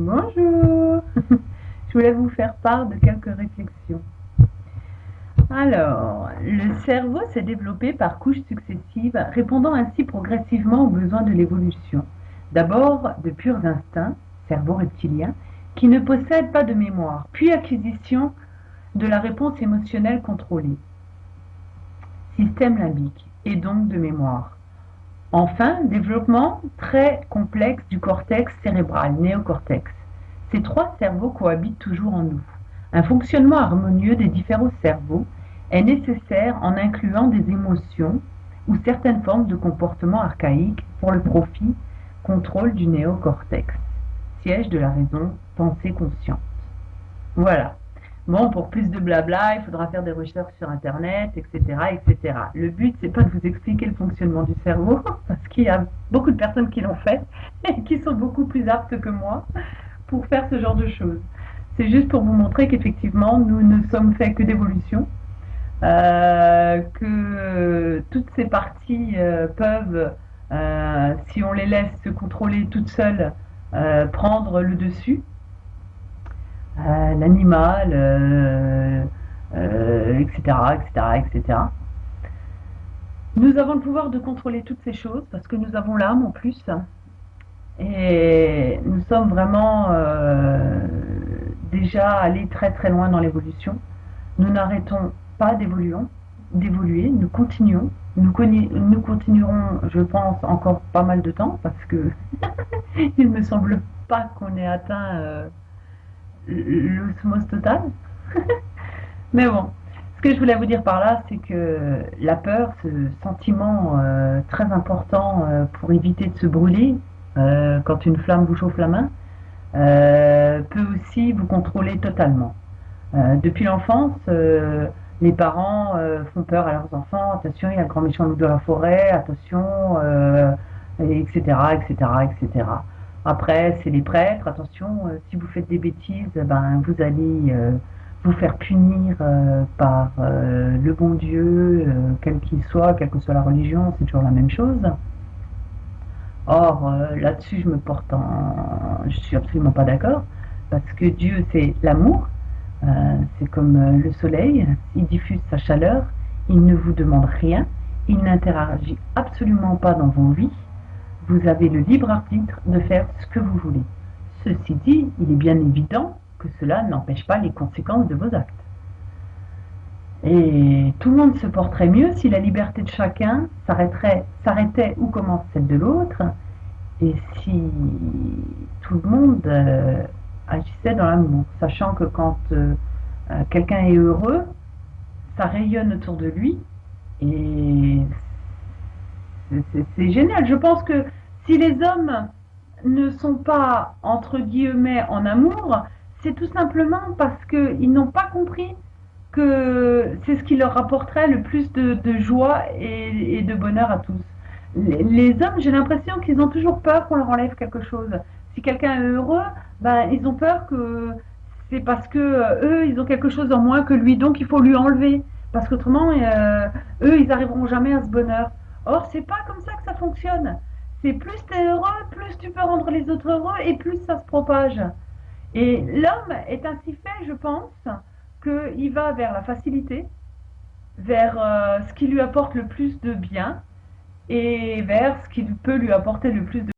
Bonjour. Je voulais vous faire part de quelques réflexions. Alors, le cerveau s'est développé par couches successives, répondant ainsi progressivement aux besoins de l'évolution. D'abord, de purs instincts, cerveau reptilien, qui ne possède pas de mémoire, puis acquisition de la réponse émotionnelle contrôlée, système limbique, et donc de mémoire. Enfin, développement très complexe du cortex cérébral, néocortex. Ces trois cerveaux cohabitent toujours en nous. Un fonctionnement harmonieux des différents cerveaux est nécessaire en incluant des émotions ou certaines formes de comportements archaïques pour le profit, contrôle du néocortex, siège de la raison, pensée consciente. Voilà. Bon, pour plus de blabla, il faudra faire des recherches sur Internet, etc., etc. Le but, c'est pas de vous expliquer le fonctionnement du cerveau, parce qu'il y a beaucoup de personnes qui l'ont fait et qui sont beaucoup plus aptes que moi pour faire ce genre de choses. C'est juste pour vous montrer qu'effectivement, nous ne sommes faits que d'évolution, que toutes ces parties peuvent, si on les laisse se contrôler toutes seules, prendre le dessus. L'animal, etc., etc., etc. Nous avons le pouvoir de contrôler toutes ces choses parce que nous avons l'âme en plus. Et nous sommes vraiment déjà allés très très loin dans l'évolution. Nous n'arrêtons pas d'évoluer, nous continuons. Nous continuerons, je pense, encore pas mal de temps parce que il ne me semble pas qu'on ait atteint l'osmose totale. Mais bon, ce que je voulais vous dire par là, c'est que la peur, ce sentiment très important pour éviter de se brûler quand une flamme vous chauffe la main, peut aussi vous contrôler totalement. Depuis l'enfance, les parents font peur à leurs enfants. Attention, il y a le grand méchant loup de la forêt. Attention, etc., etc., etc. Après, c'est les prêtres. Attention, si vous faites des bêtises, ben vous allez vous faire punir par le bon Dieu, quel qu'il soit, quelle que soit la religion, c'est toujours la même chose. Or, là-dessus, je suis absolument pas d'accord, parce que Dieu, c'est l'amour, c'est comme le soleil, il diffuse sa chaleur, il ne vous demande rien, il n'interagit absolument pas dans vos vies, vous avez le libre arbitre de faire ce que vous voulez. Ceci dit, il est bien évident que cela n'empêche pas les conséquences de vos actes. Et tout le monde se porterait mieux si la liberté de chacun s'arrêtait où commence celle de l'autre, et si tout le monde agissait dans l'amour, sachant que quand quelqu'un est heureux, ça rayonne autour de lui, et c'est génial. Je pense que si les hommes ne sont pas, entre guillemets, en amour, c'est tout simplement parce qu'ils n'ont pas compris que c'est ce qui leur apporterait le plus de joie et de bonheur à tous. Les hommes, j'ai l'impression qu'ils ont toujours peur qu'on leur enlève quelque chose. Si quelqu'un est heureux, ben, ils ont peur que c'est parce que eux, ils ont quelque chose en moins que lui, donc il faut lui enlever. Parce qu'autrement, eux, ils n'arriveront jamais à ce bonheur. Or, c'est pas comme ça que ça fonctionne. C'est plus tu es heureux, plus tu peux rendre les autres heureux et plus ça se propage. Et l'homme est ainsi fait, je pense, qu'il va vers la facilité, vers ce qui lui apporte le plus de bien et vers ce qui peut lui apporter le plus de